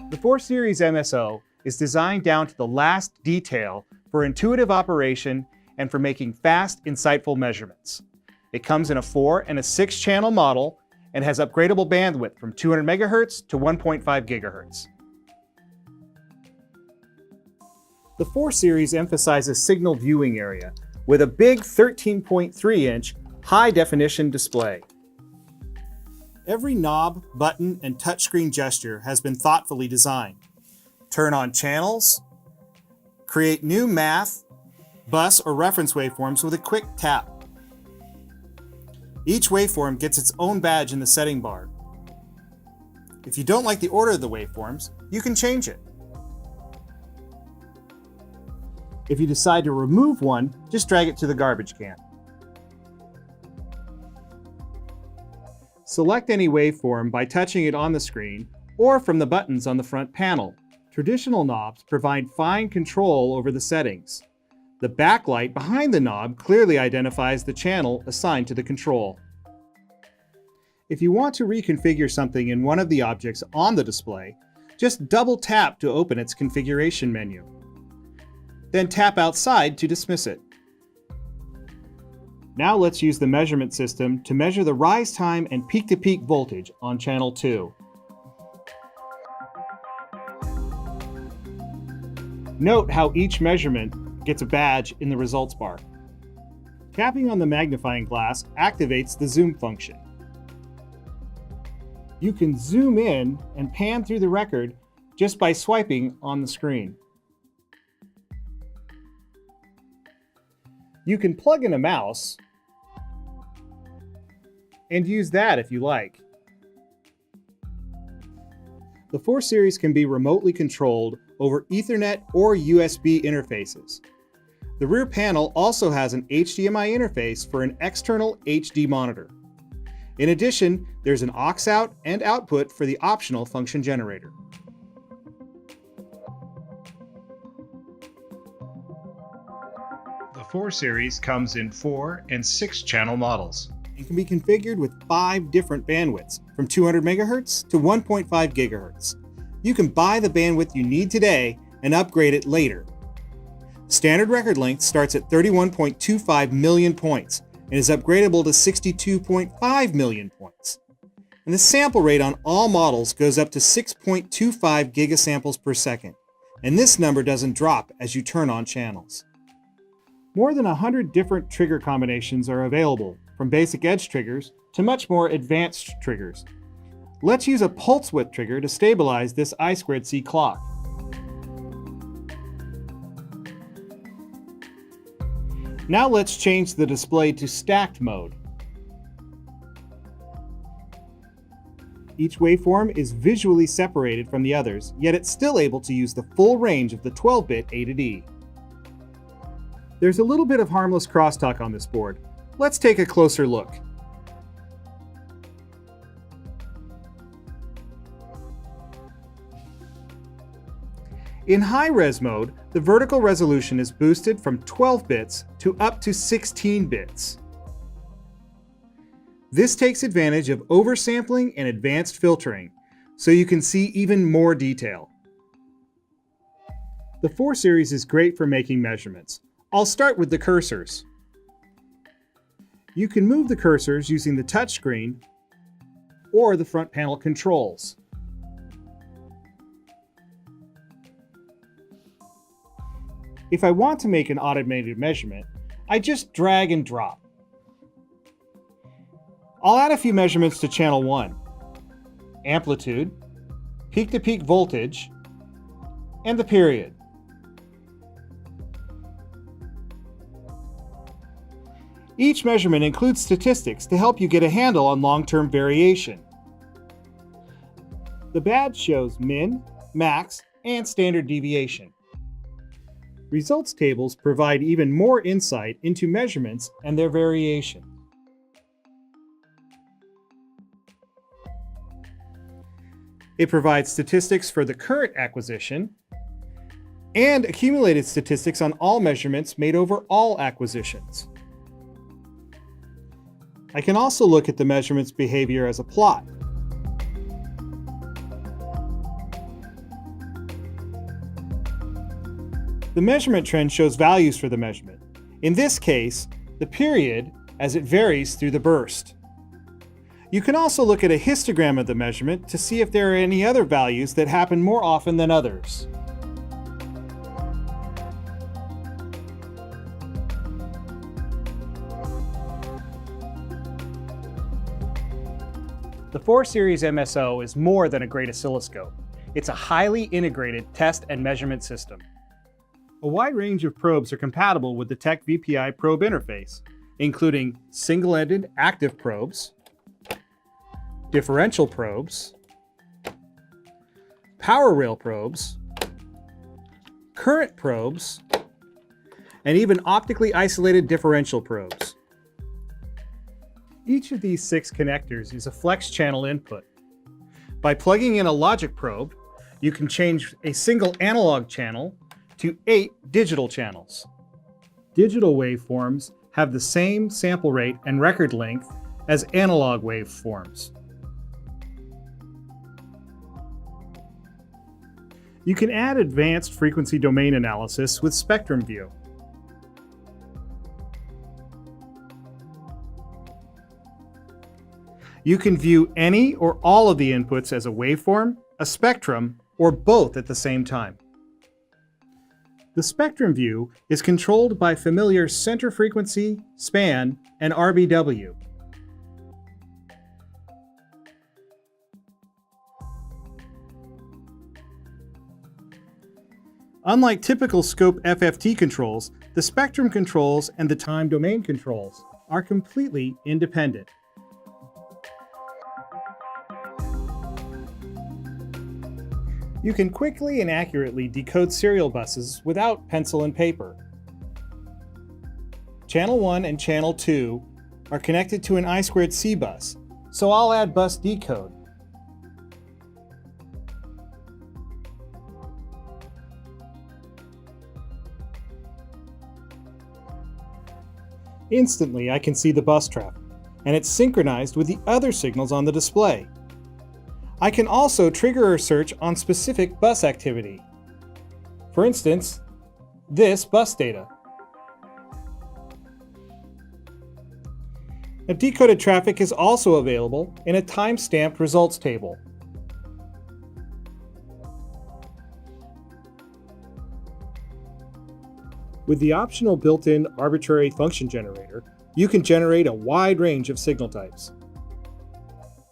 The 4 Series MSO is designed down to the last detail for intuitive operation and for making fast, insightful measurements. It comes in a 4 and a 6 channel model and has upgradable bandwidth from 200 MHz to 1.5 GHz. The 4 Series emphasizes signal viewing area with a big 13.3-inch high-definition display. Every knob, button, and touchscreen gesture has been thoughtfully designed. Turn on channels, create new math, bus, or reference waveforms with a quick tap. Each waveform gets its own badge in the setting bar. If you don't like the order of the waveforms, you can change it. If you decide to remove one, just drag it to the garbage can. Select any waveform by touching it on the screen or from the buttons on the front panel. Traditional knobs provide fine control over the settings. The backlight behind the knob clearly identifies the channel assigned to the control. If you want to reconfigure something in one of the objects on the display, just double tap to open its configuration menu. Then tap outside to dismiss it. Now let's use the measurement system to measure the rise time and peak-to-peak voltage on channel 2. Note how each measurement gets a badge in the results bar. Tapping on the magnifying glass activates the zoom function. You can zoom in and pan through the record just by swiping on the screen. You can plug in a mouse and use that if you like. The 4 Series can be remotely controlled over Ethernet or USB interfaces. The rear panel also has an HDMI interface for an external HD monitor. In addition, there's an aux out and output for the optional function generator. The 4 Series comes in 4 and 6 channel models and can be configured with 5 different bandwidths from 200 MHz to 1.5 GHz. You can buy the bandwidth you need today and upgrade it later. Standard record length starts at 31.25 million points and is upgradable to 62.5 million points. And the sample rate on all models goes up to 6.25 gigasamples per second, and this number doesn't drop as you turn on channels. More than 100 different trigger combinations are available, from basic edge triggers to much more advanced triggers. Let's use a pulse width trigger to stabilize this I2C clock. Now let's change the display to stacked mode. Each waveform is visually separated from the others, yet it's still able to use the full range of the 12-bit A to D. There's a little bit of harmless crosstalk on this board. Let's take a closer look. In high-res mode, the vertical resolution is boosted from 12 bits to up to 16 bits. This takes advantage of oversampling and advanced filtering, so you can see even more detail. The 4 Series is great for making measurements. I'll start with the cursors. You can move the cursors using the touchscreen or the front panel controls. If I want to make an automated measurement, I just drag and drop. I'll add a few measurements to channel 1. Amplitude, peak-to-peak voltage, and the period. Each measurement includes statistics to help you get a handle on long-term variation. The badge shows min, max, and standard deviation. Results tables provide even more insight into measurements and their variation. It provides statistics for the current acquisition and accumulated statistics on all measurements made over all acquisitions. I can also look at the measurement's behavior as a plot. The measurement trend shows values for the measurement. In this case, the period as it varies through the burst. You can also look at a histogram of the measurement to see if there are any other values that happen more often than others. The 4 Series MSO is more than a great oscilloscope. It's a highly integrated test and measurement system. A wide range of probes are compatible with the Tech VPI probe interface, including single-ended active probes, differential probes, power rail probes, current probes, and even optically isolated differential probes. Each of these 6 connectors is a flex channel input. By plugging in a logic probe, you can change a single analog channel to 8 digital channels. Digital waveforms have the same sample rate and record length as analog waveforms. You can add advanced frequency domain analysis with Spectrum View. You can view any or all of the inputs as a waveform, a spectrum, or both at the same time. The Spectrum View is controlled by familiar center frequency, span, and RBW. Unlike typical scope FFT controls, the spectrum controls and the time domain controls are completely independent. You can quickly and accurately decode serial buses without pencil and paper. Channel 1 and Channel 2 are connected to an I2C bus, so I'll add Bus Decode. Instantly, I can see the bus traffic, and it's synchronized with the other signals on the display. I can also trigger a search on specific bus activity. For instance, this bus data. Now, decoded traffic is also available in a time-stamped results table. With the optional built-in arbitrary function generator, you can generate a wide range of signal types.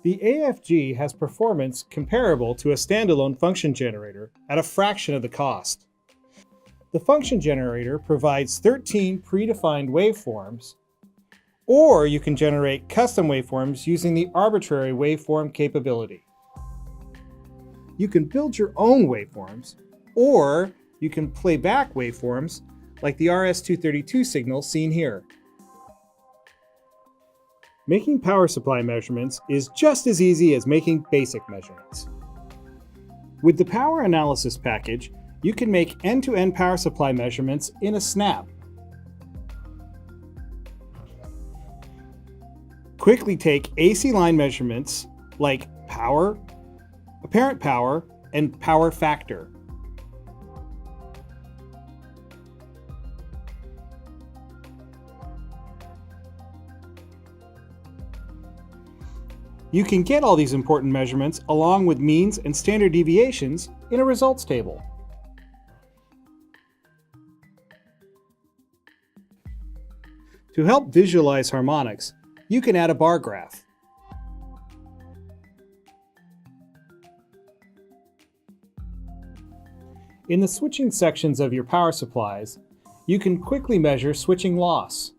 The AFG has performance comparable to a standalone function generator at a fraction of the cost. The function generator provides 13 predefined waveforms, or you can generate custom waveforms using the arbitrary waveform capability. You can build your own waveforms, or you can play back waveforms like the RS-232 signal seen here. Making power supply measurements is just as easy as making basic measurements. With the power analysis package, you can make end-to-end power supply measurements in a snap. Quickly take AC line measurements like power, apparent power, and power factor. You can get all these important measurements along with means and standard deviations in a results table. To help visualize harmonics, you can add a bar graph. In the switching sections of your power supplies, you can quickly measure switching loss.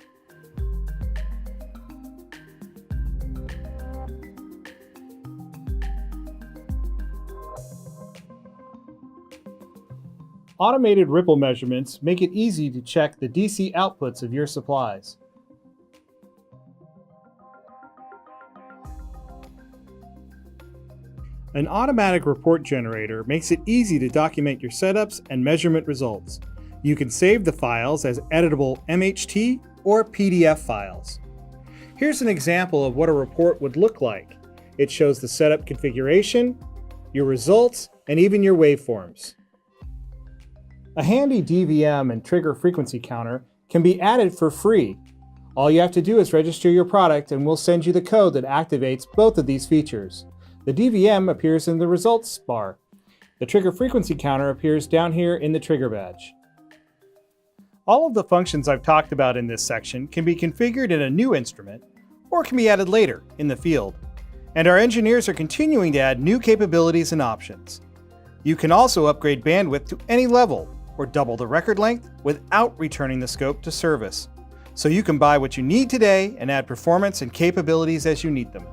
Automated ripple measurements make it easy to check the DC outputs of your supplies. An automatic report generator makes it easy to document your setups and measurement results. You can save the files as editable MHT or PDF files. Here's an example of what a report would look like. It shows the setup configuration, your results, and even your waveforms. A handy DVM and trigger frequency counter can be added for free. All you have to do is register your product and we'll send you the code that activates both of these features. The DVM appears in the results bar. The trigger frequency counter appears down here in the trigger badge. All of the functions I've talked about in this section can be configured in a new instrument or can be added later in the field. And our engineers are continuing to add new capabilities and options. You can also upgrade bandwidth to any level or double the record length without returning the scope to service. So you can buy what you need today and add performance and capabilities as you need them.